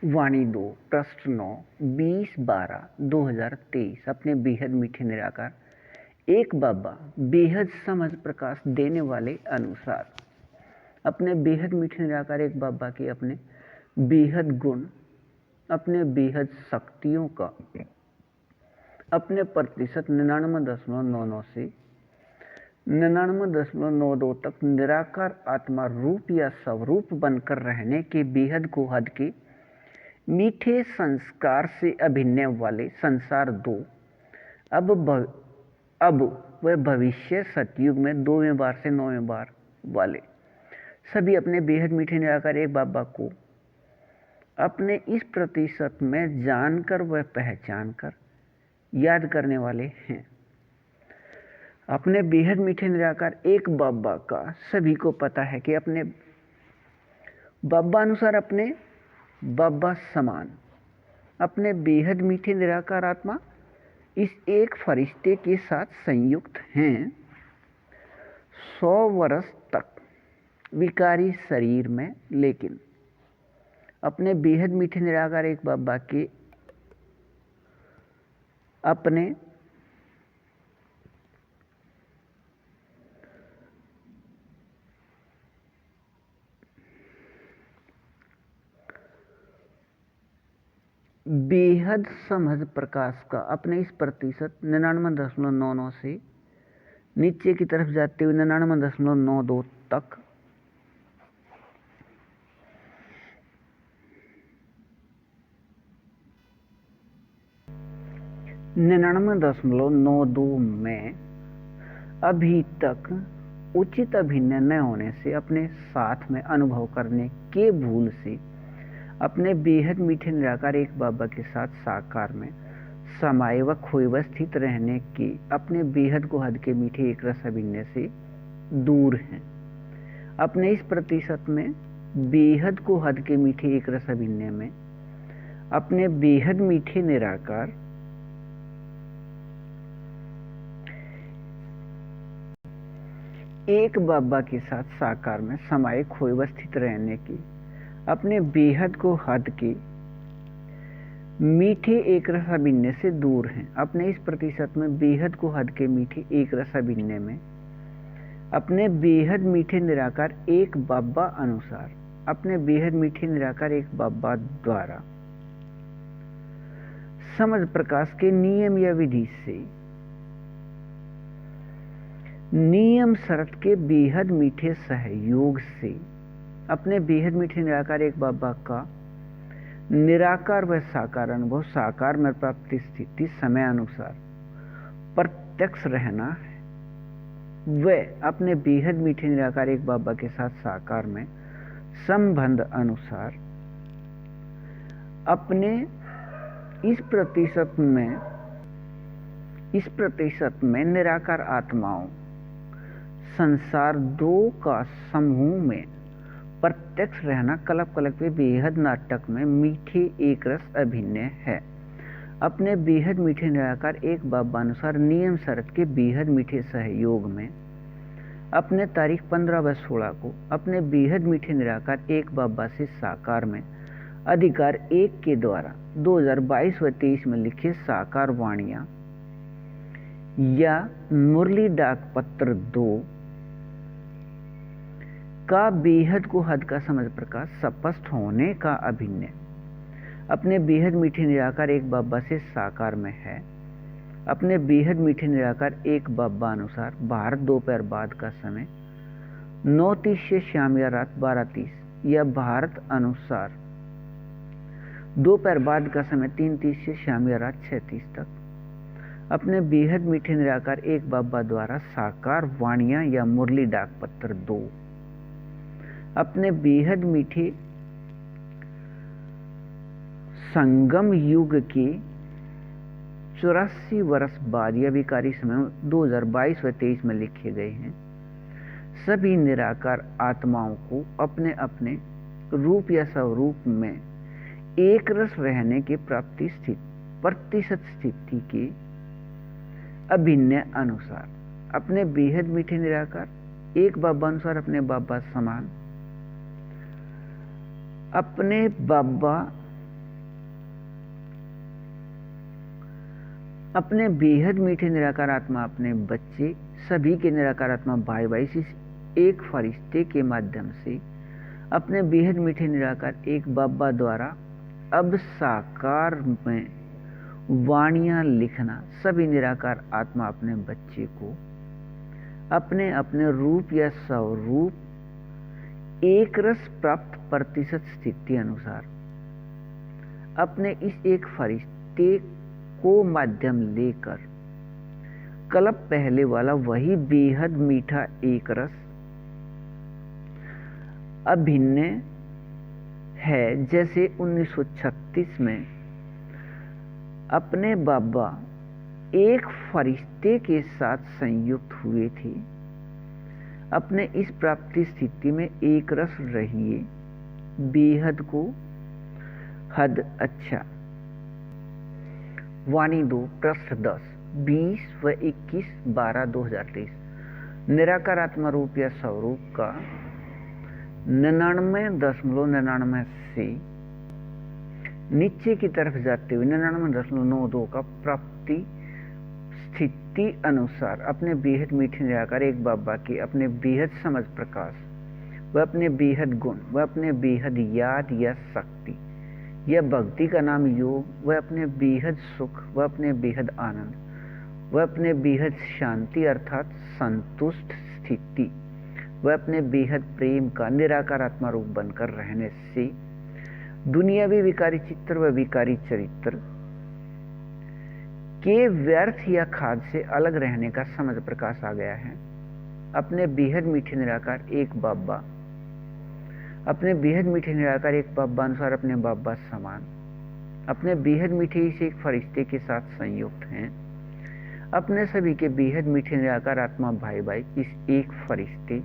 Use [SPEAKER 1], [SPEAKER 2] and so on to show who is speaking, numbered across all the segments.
[SPEAKER 1] वाणी 2 पृष्ठ 9 20/12/2023 अपने बेहद मीठे निराकार एक बाबा बेहद समझ प्रकाश देने वाले अनुसार अपने बेहद मीठे निराकार एक बाबा के अपने बेहद गुण, अपने बेहद शक्तियों का अपने प्रतिशत 99.99 से 99.92 तक निराकार आत्मा रूप या स्वरूप बनकर रहने के बेहद को हद के मीठे संस्कार से अभिनय वाले संसार 2 अब वह भविष्य सतयुग में 2वें बार से 9वें बार वाले सभी अपने बेहद मीठे निराकार एक बाबा को अपने इस प्रतिशत में जानकर व पहचान कर याद करने वाले हैं। अपने बेहद मीठे निराकार एक बाबा का सभी को पता है कि अपने बाबा अनुसार अपने बाबा समान अपने बेहद मीठे निराकार आत्मा इस एक फरिश्ते के साथ संयुक्त हैं 100 वर्ष तक विकारी शरीर में, लेकिन अपने बेहद मीठे निराकार एक बाबा के अपने बेहद समझ प्रकाश का अपने इस प्रतिशत 99.99 से नीचे की तरफ जाते हुए 99.92 तक में अभी तक उचित अभिनय न होने से अपने साथ में अनुभव करने के भूल से अपने बेहद मीठे निराकार एक बाबा के साथ साकार में समाये व खोए व स्थित रहने के अपने बेहद को हद के मीठे एक रस अभिनय से दूर हैं। अपने इस प्रतिशत में बेहद को हद के मीठे एक रस अभिनय में अपने बेहद मीठे निराकार एक बाबा के साथ साकार में समाये खोए व स्थित रहने की अपने बेहद को हद के मीठे एक रस अभिनय से दूर हैं। अपने इस प्रतिशत में बेहद को हद के मीठे एक रस अभिनय में अपने बेहद मीठे निराकार एक बाबा अनुसार अपने बेहद मीठे निराकार एक बाबा द्वारा समझ प्रकाश के नियम या विधि से नियम शरत के बेहद मीठे सहयोग से अपने बेहद मीठे निराकार एक बाबा का निराकार व साकार अनुभव साकार में प्राप्ति स्थिति समय अनुसार प्रत्यक्ष रहना है। वह अपने बेहद मीठे निराकार एक बाबा के साथ साकार में संबंध अनुसार अपने इस प्रतिशत में निराकार आत्माओं संसार 2 का समूह में प्रत्यक्ष रहना कल्प के बेहद नाटक में मीठे एक रस अभिनय है। अपने बेहद मीठे निराकार एक बाबा अनुसार नियम शरत के बेहद मीठे सहयोग में अपने तारीख 15 व 16 को अपने बेहद मीठे निराकार एक बाबा से साकार में अधिकार 1 के द्वारा 2022 व 23 में लिखे साकार वाणियां या मुरली डाक पत्र 2 का बेहद को हद का समझ प्रकाश स्पष्ट होने का अभिनय अपने बेहद मीठे निराकार एक बाबा से साकार में है। अपने बेहद मीठे निराकार एक बाबा अनुसार भारत दोपहर बाद का समय 9:30 से शाम या रात 12:30 या भारत अनुसार दोपहर बाद का समय 3:30 से शाम या रात 6:30 तक अपने बेहद मीठे निराकार एक बाबा द्वारा साकार वाणियां या मुरली डाक पत्र 2 अपने बेहद मीठे संगम युग के 84 वर्ष बाद या विकारी समय 2022 व 23 में लिखे गए हैं। सभी निराकार आत्माओं को अपने अपने रूप या स्वरूप में एक रस रहने के प्राप्ति प्रतिशत स्थिति के अभिनय अनुसार अपने बेहद मीठे निराकार एक बाबा अनुसार अपने बाबा समान अपने बाबा अपने बेहद मीठे निराकार आत्मा अपने बच्चे सभी के निराकार आत्मा भाई भाई इस एक फरिश्ते के माध्यम से अपने बेहद मीठे निराकार एक बाबा द्वारा अब साकार में वाणियां लिखना सभी निराकार आत्मा अपने बच्चे को अपने अपने रूप या स्वरूप एक रस प्राप्त प्रतिशत स्थिति अनुसार अपने इस एक फरिश्ते को माध्यम लेकर कल्प पहले वाला वही बेहद मीठा एक रस अभिन्न है। जैसे 1936 में अपने बाबा एक फरिश्ते के साथ संयुक्त हुए थे। अपने इस प्राप्ति स्थिति में एक रस रहिए बेहद को हद अच्छा। वाणी 2 पृष्ठ 10 20 व 21/12/2023 निराकार आत्मा रूप या स्वरूप का 99.99 से नीचे की तरफ जाते हुए 99.92 का प्राप्ति स्थिति अनुसार अपने बेहद मीठे निराकार एक बाबा के अपने बेहद समझ प्रकाश व अपने बेहद गुण व अपने बेहद याद या शक्ति यह भक्ति का नाम योग व अपने बेहद सुख व अपने बेहद आनंद व अपने बेहद शांति अर्थात संतुष्ट स्थिति व अपने बेहद प्रेम का निराकार आत्मा रूप बनकर रहने से दुनियावी विकारी चित्र व विकारी चरित्र के व्यर्थ या खाद से अलग रहने का समझ प्रकाश आ गया है। अपने बेहद मीठे निराकार एक बाबा अपने बेहद मीठे निराकार एक बाबा अनुसार अपने बाबा समान अपने बेहद मीठे इस एक फरिश्ते के साथ संयुक्त हैं। अपने सभी के बेहद मीठे निराकार आत्मा भाई भाई इस एक फरिश्ते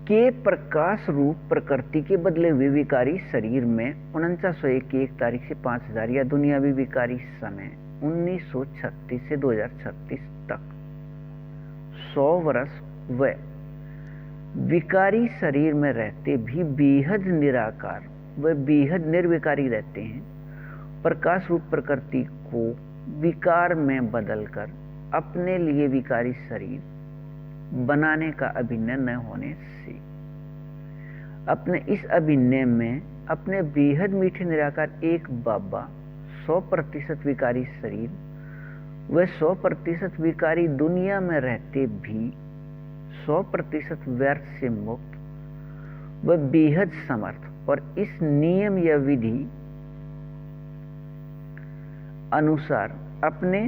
[SPEAKER 1] के प्रकाश रूप प्रकृति के बदले हुए विकारी शरीर में 4901 की 1 तारीख से 5000 या दुनियावी विकारी समय 1936 से 2036 तक 100 वर्ष व विकारी शरीर में रहते भी बेहद निराकार व बेहद निर्विकारी रहते हैं। प्रकाश रूप प्रकृति को विकार में बदलकर अपने लिए विकारी शरीर बनाने का अभिनय न होने से अपने इस अभिनय में अपने बेहद मीठे निराकार एक बाबा 100% विकारी शरीर व 100% विकारी दुनिया में रहते भी 100% व्यर्थ से मुक्त व बेहद समर्थ और इस नियम या विधि अनुसार अपने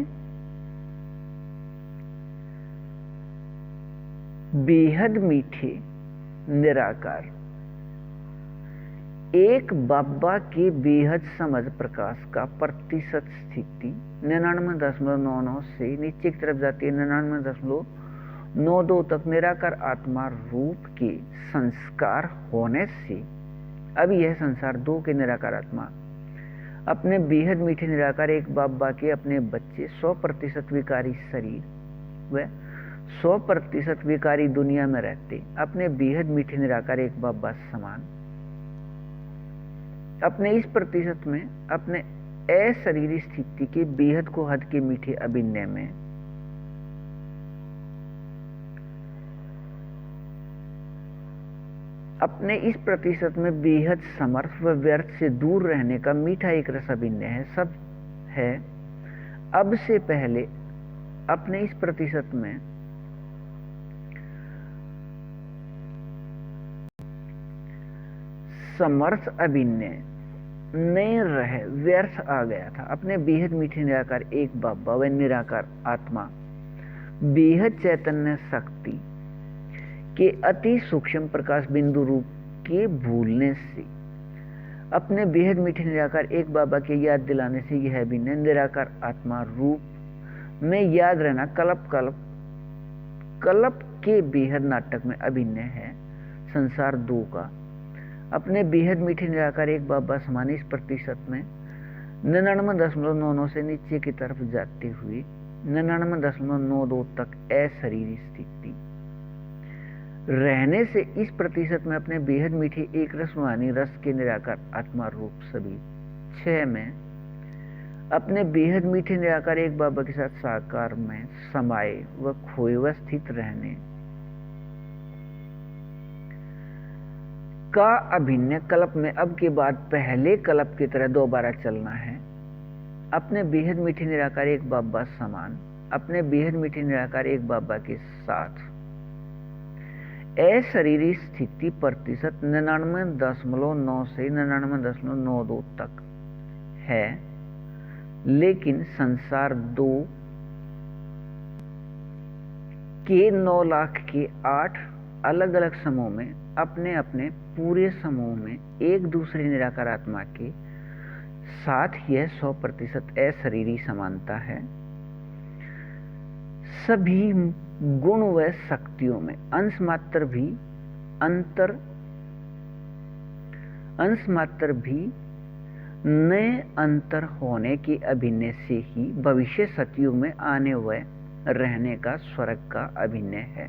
[SPEAKER 1] बेहद मीठे निराकार एक बाबा के बेहद समझ प्रकाश का प्रतिशत स्थिति 99.99 से नीचे की तरफ जाती है 99.92 तक निराकार आत्मा रूप के संस्कार होने से अब यह संसार 2 के निराकार आत्मा अपने बेहद मीठे निराकार एक बाबा के अपने बच्चे 100% विकारी शरीर व 100% विकारी दुनिया में रहते अपने बेहद मीठे निराकार एक बाबा समान अपने इस प्रतिशत में अपने अशरीरी स्थिति के बेहद को हद के मीठे अभिनय में अपने इस प्रतिशत में बेहद समर्थ व व्यर्थ से दूर रहने का मीठा एक रस अभिनय है सब है। अब से पहले अपने इस प्रतिशत में समर्थ अभिनय नहीं रहे व्यर्थ आ गया था। अपने बेहद मीठे निराकार एक बाबा व निराकार आत्मा बेहद चैतन्य शक्ति के अति सूक्ष्म प्रकाश बिंदु रूप के भूलने से अपने बेहद मीठे निराकार एक बाबा के याद दिलाने से यह अभिनय निराकार आत्मा रूप में याद रहना कल्प के बेहद नाटक में अभिनय है संसार 2 का। अपने बेहद मीठे निराकार एक बाबा समान इस प्रतिशत में 99.99 से नीचे की तरफ जाते हुए 99.92 तक अशरीरी स्थिति रहने से इस प्रतिशत में अपने बेहद मीठे एक रसवानी रस के निराकार आत्मा रूप सभी 6 में अपने बेहद मीठे निराकार एक बाबा के साथ साकार में समाये व खोए व स्थित रहने का अभिन्न कल्प में अब के बाद पहले कल्प की तरह दोबारा चलना है। अपने बेहद मीठे निराकार एक बाबा समान अपने बेहद मीठे निराकार एक बाबा के साथ अशरीरी स्थिति प्रतिशत 99.9 से 99.92 तक है, लेकिन संसार 2 के 9 लाख के 8 अलग अलग समूह में अपने अपने पूरे समूह में एक दूसरे निराकार आत्मा के साथ यह 100% अशरीरी समानता है। सभी गुण व शक्तियों में अंश मात्र भी नए अंतर होने के अभिनय से ही भविष्य सतयुग में आने व रहने का स्वर्ग का अभिनय है।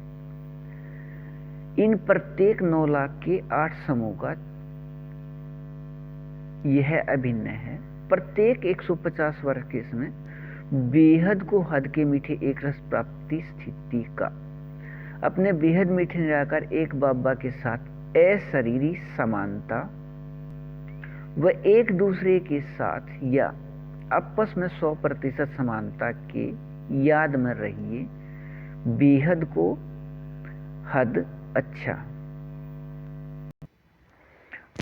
[SPEAKER 1] इन प्रत्येक 9 लाख के 8 समूह का यह अभिनय है। प्रत्येक 150 वर्ष के समय बेहद को हद के मीठे एक रस प्राप्ति स्थिति का अपने बेहद मीठे निराकार एक बाबा के साथ अशरीरी समानता व एक दूसरे के साथ या आपस में 100% समानता के याद में रहिए। बेहद को हद अच्छा।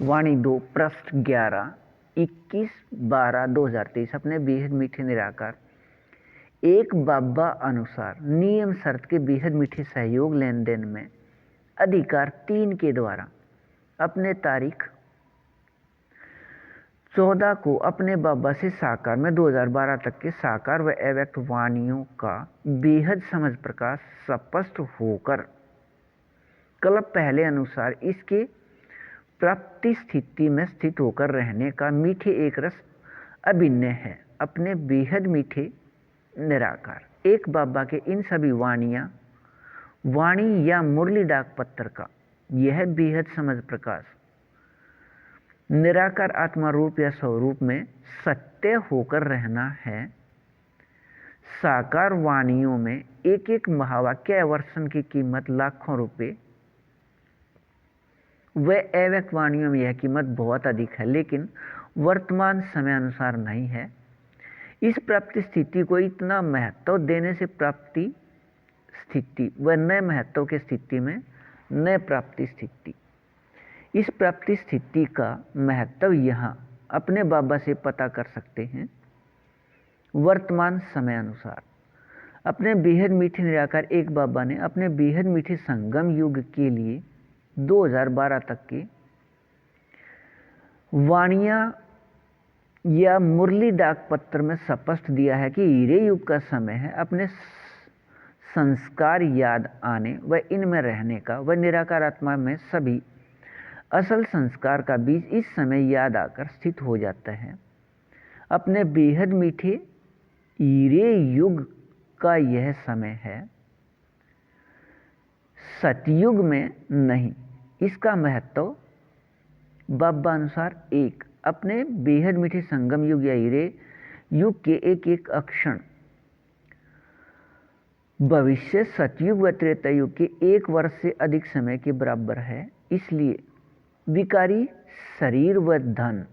[SPEAKER 1] वाणी 2 पृष्ठ 11 21/12/2023 अपने बेहद मीठे निराकार एक बाबा अनुसार नियम शर्त के बेहद मीठे सहयोग लेन देन में अधिकार 3 के द्वारा अपने तारीख 14 को अपने बाबा से साकार में 2012 तक के साकार व अव्यक्त वाणियों का बेहद समझ प्रकाश स्पष्ट होकर कल्प पहले अनुसार इसके प्राप्ति स्थिति में स्थित होकर रहने का मीठे एक रस अभिनय है। अपने बेहद मीठे निराकार एक बाबा के इन सभी वाणी या मुरली डाक पत्र का यह बेहद समझ प्रकाश निराकार आत्मा रूप या स्वरूप में सत्य होकर रहना है। साकार वाणियों में एक एक महावाक्य वर्षन की कीमत लाखों रुपए व अव्यक्त वाणियों में यह कीमत बहुत अधिक है, लेकिन वर्तमान समय अनुसार नहीं है। इस प्राप्ति स्थिति को इतना महत्व देने से प्राप्ति स्थिति व नए महत्व की स्थिति में नए प्राप्ति स्थिति इस प्राप्ति स्थिति का महत्व यहाँ अपने बाबा से पता कर सकते हैं। वर्तमान समय अनुसार अपने बेहद मीठे निराकार एक बाबा ने अपने बेहद मीठे संगम युग के लिए 2012 तक के वाणियां या मुरली डाक पत्र में स्पष्ट दिया है कि हीरे युग का समय है अपने संस्कार याद आने व इनमें रहने का व निराकार आत्मा में सभी असल संस्कार का बीज इस समय याद आकर स्थित हो जाता है। अपने बेहद मीठे हीरे युग का यह समय है, सतयुग में नहीं। इसका महत्व बाबा अनुसार 1 अपने बेहद मीठे संगम युग या हीरे युग के एक एक अक्षण भविष्य सतयुग व त्रेता युग के 1 वर्ष से अधिक समय के बराबर है। इसलिए विकारी शरीर व धन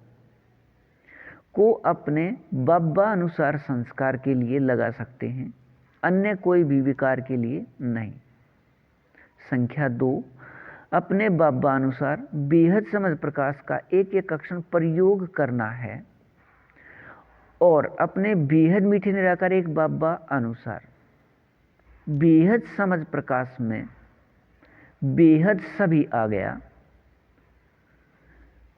[SPEAKER 1] को अपने बाबा अनुसार संस्कार के लिए लगा सकते हैं, अन्य कोई भी विकार के लिए नहीं। संख्या 2 अपने बाबा अनुसार बेहद समझ प्रकाश का एक एक अक्षण प्रयोग करना है और अपने बेहद मीठे निराकार एक बाबा अनुसार बेहद समझ प्रकाश में बेहद सभी आ गया।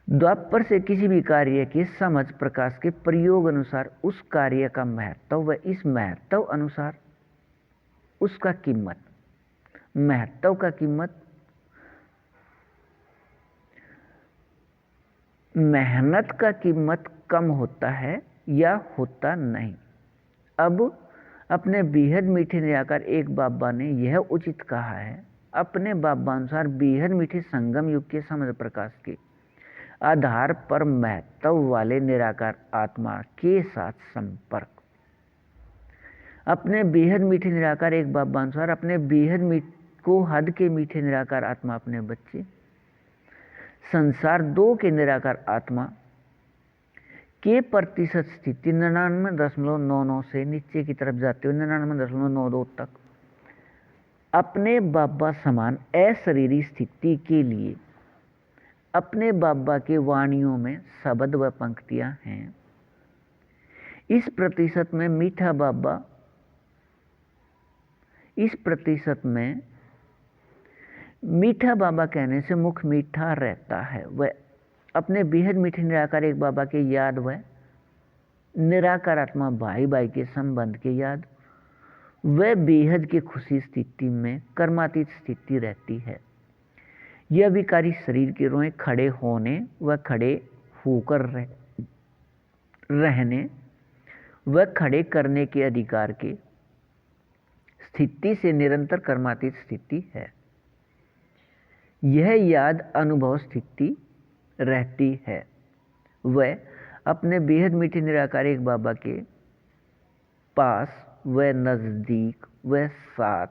[SPEAKER 1] द्वापर से किसी भी कार्य के समझ प्रकाश के प्रयोग अनुसार उस कार्य का महत्व व इस महत्व अनुसार उसका कीमत, महत्व का कीमत मेहनत का कीमत कम होता है या होता नहीं। अब अपने बेहद मीठे निराकार एक बाबा ने यह उचित कहा है, अपने बाबा अनुसार बेहद मीठे संगम युग के समझ प्रकाश के आधार पर महत्व वाले निराकार आत्मा के साथ संपर्क। अपने बेहद मीठे निराकार एक बाबा अनुसार अपने बेहद को हद के मीठे निराकार आत्मा अपने बच्चे, संसार 2 के निराकार आत्मा के प्रतिशत स्थिति 99.99 से नीचे की तरफ जाते हुए 99.92 तक अपने बाबा समान अशरीरी स्थिति के लिए अपने बाबा के वाणियों में शब्द व पंक्तियां हैं। इस प्रतिशत में मीठा बाबा कहने से मुख मीठा रहता है। वह अपने बेहद मीठे निराकार एक बाबा के याद व निराकार आत्मा भाई भाई के संबंध के याद वह बेहद की खुशी स्थिति में कर्मातीत स्थिति रहती है। यह विकारी शरीर के रोए खड़े होने व खड़े होकर रहने व खड़े करने के अधिकार के स्थिति से निरंतर कर्मातीत स्थिति है। यह याद अनुभव स्थिति रहती है। वह अपने बेहद मीठे निराकार एक बाबा के पास व नज़दीक व साथ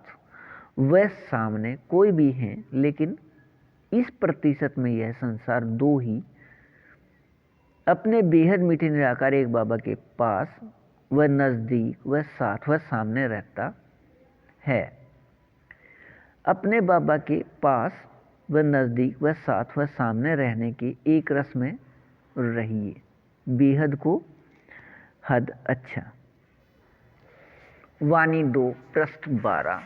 [SPEAKER 1] व सामने कोई भी हैं, लेकिन इस प्रतिशत में यह संसार 2 ही अपने बेहद मीठे निराकार एक बाबा के पास व नज़दीक व साथ व सामने रहता है। अपने बाबा के पास व नज़दीक व साथ व सामने रहने के एक रस में रहिए। बेहद को हद। अच्छा, वाणी 2 पृष्ठ 12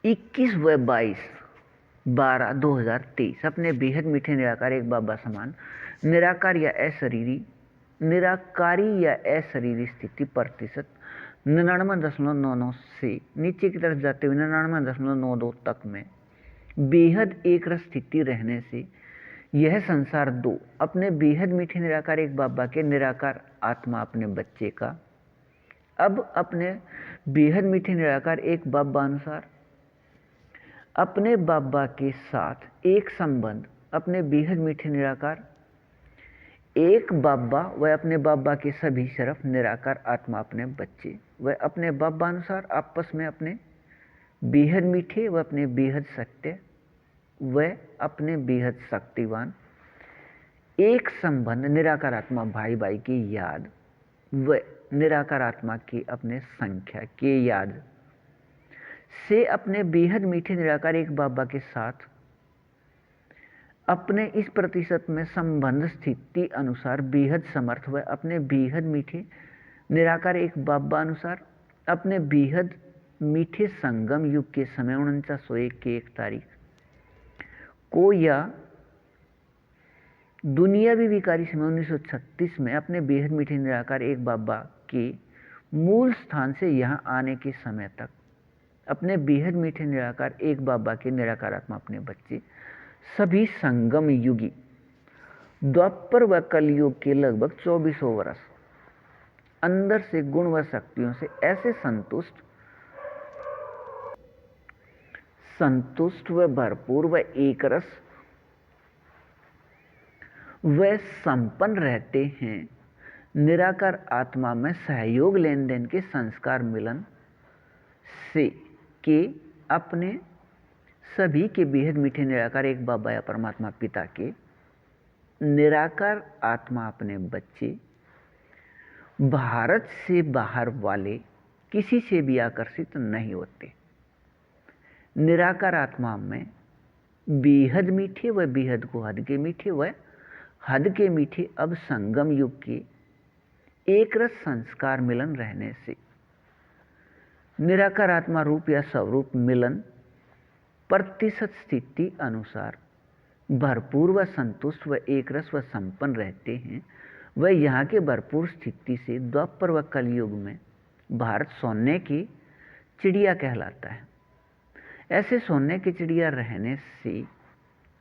[SPEAKER 1] 21 व 22/12/2023 अपने बेहद मीठे निराकार एक बाबा समान निराकारी या अशरीरी स्थिति प्रतिशत 99.99 से नीचे की तरफ जाते हुए 99.92 तक में बेहद एक रस स्थिति रहने से यह संसार 2 अपने बेहद मीठे निराकार एक बाबा के निराकार आत्मा अपने बच्चे का अब अपने बेहद मीठे निराकार एक बाबा अनुसार अपने बाबा के साथ एक संबंध अपने बेहद मीठे निराकार एक बाबा व अपने बाबा के सभी शरफ निराकार आत्मा अपने बच्चे व अपने बाबा अनुसार आपस में अपने बेहद मीठे व अपने बेहद सत्य व अपने बेहद शक्तिवान एक संबंध निराकार आत्मा भाई भाई की याद व निराकार आत्मा की अपने संख्या के याद से अपने बेहद मीठे निराकार एक बाबा के साथ अपने इस प्रतिशत में संबंध स्थिति अनुसार बेहद समर्थ व अपने बेहद मीठे निराकार एक बाबा अनुसार अपने बेहद मीठे संगम युग के समय 4901 की 1 तारीख को या दुनियावी विकारी समय 1936 में अपने बेहद मीठे निराकार एक बाबा के मूल स्थान से यहाँ आने के समय तक अपने बेहद मीठे निराकार एक बाबा के निराकार आत्मा अपने बच्चे सभी संगम युगी द्वापर व कलयुग के लगभग 2400 वर्ष अंदर से गुण व शक्तियों से ऐसे संतुष्ट व भरपूर व एकरस व संपन्न रहते हैं। निराकार आत्मा में सहयोग लेन देन के संस्कार मिलन से के अपने सभी के बेहद मीठे निराकार एक बाबा या परमात्मा पिता के निराकार आत्मा अपने बच्चे भारत से बाहर वाले किसी से भी आकर्षित नहीं होते। निराकार आत्मा में बेहद मीठे व बेहद को हद के मीठे व हद के मीठे अब संगम युग के एक रस संस्कार मिलन रहने से निराकार आत्मा रूप या स्वरूप मिलन प्रतिशत स्थिति अनुसार भरपूर व संतुष्ट व एक रस व संपन्न रहते हैं। वह यहाँ के भरपूर स्थिति से द्वापर व कलयुग में भारत सोने की चिड़िया कहलाता है। ऐसे सोने की चिड़िया रहने से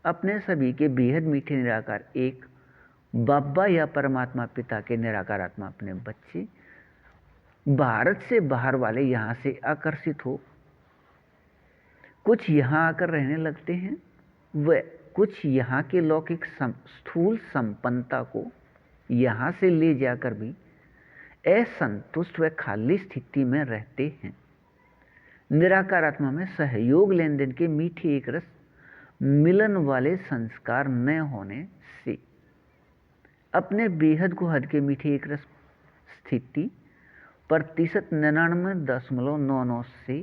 [SPEAKER 1] अपने सभी के बेहद मीठे निराकार एक बाबा या परमात्मा पिता के निराकार आत्मा अपने बच्चे भारत से बाहर वाले यहाँ से आकर्षित हो कुछ यहाँ आकर रहने लगते हैं, व कुछ यहाँ के लौकिक स्थूल संपन्नता को यहाँ से ले जाकर भी असंतुष्ट व खाली स्थिति में रहते हैं। निराकार आत्मा में सहयोग लेन देन के मीठे एक रस मिलन वाले संस्कार न होने से अपने बेहद को हद के मीठे एक रस स्थिति प्रतिशत 99.99 से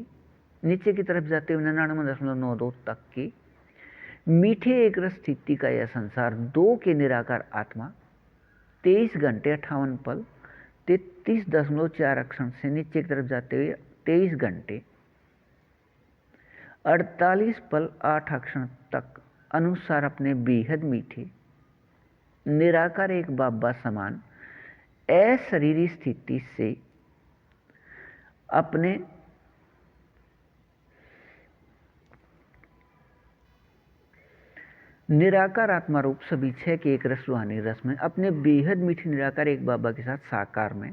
[SPEAKER 1] नीचे की तरफ जाते हुए 99.92 तक के मीठे एक रस स्थिति का यह संसार 2 के निराकार आत्मा 23 घंटे 58 पल 33.4 अक्षर से नीचे की तरफ जाते हुए 23 घंटे 48 पल 8 अक्षर तक अनुसार अपने बेहद मीठे निराकार एक बाबा समान अशरीरी स्थिति से अपने निराकार आत्मा रूप सभी छह के एक रस रूहानी रस में अपने बेहद मीठे निराकार एक बाबा के साथ साकार में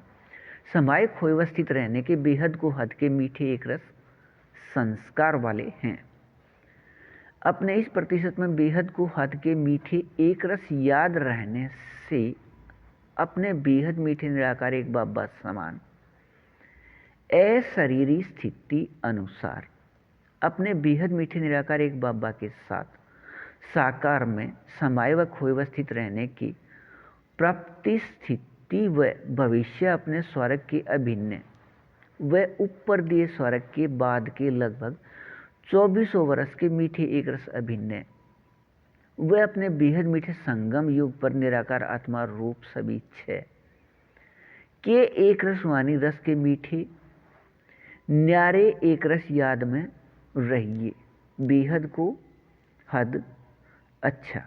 [SPEAKER 1] समाये खोए अवस्थित रहने के बेहद को हद के मीठे एक रस संस्कार वाले हैं। अपने इस प्रतिशत में बेहद को हद के मीठे एक रस याद रहने से अपने बेहद मीठे निराकार एक बाबा समान अशरीरी स्थिति अनुसार अपने बेहद मीठे निराकार एक बाबा के साथ साकार में समाये व खोए अवस्थित रहने की प्राप्ति स्थिति व भविष्य अपने स्वर्ग के अभिन्न व ऊपर दिए स्वर्ग के बाद के लगभग 2400 वर्ष के मीठे एक रस अभिन्न व अपने बेहद मीठे संगम युग पर निराकार आत्मा रूप सभी छह के एक रस वाणी रस के मीठे न्यारे एक रस याद में रहिए। बेहद को हद अच्छा।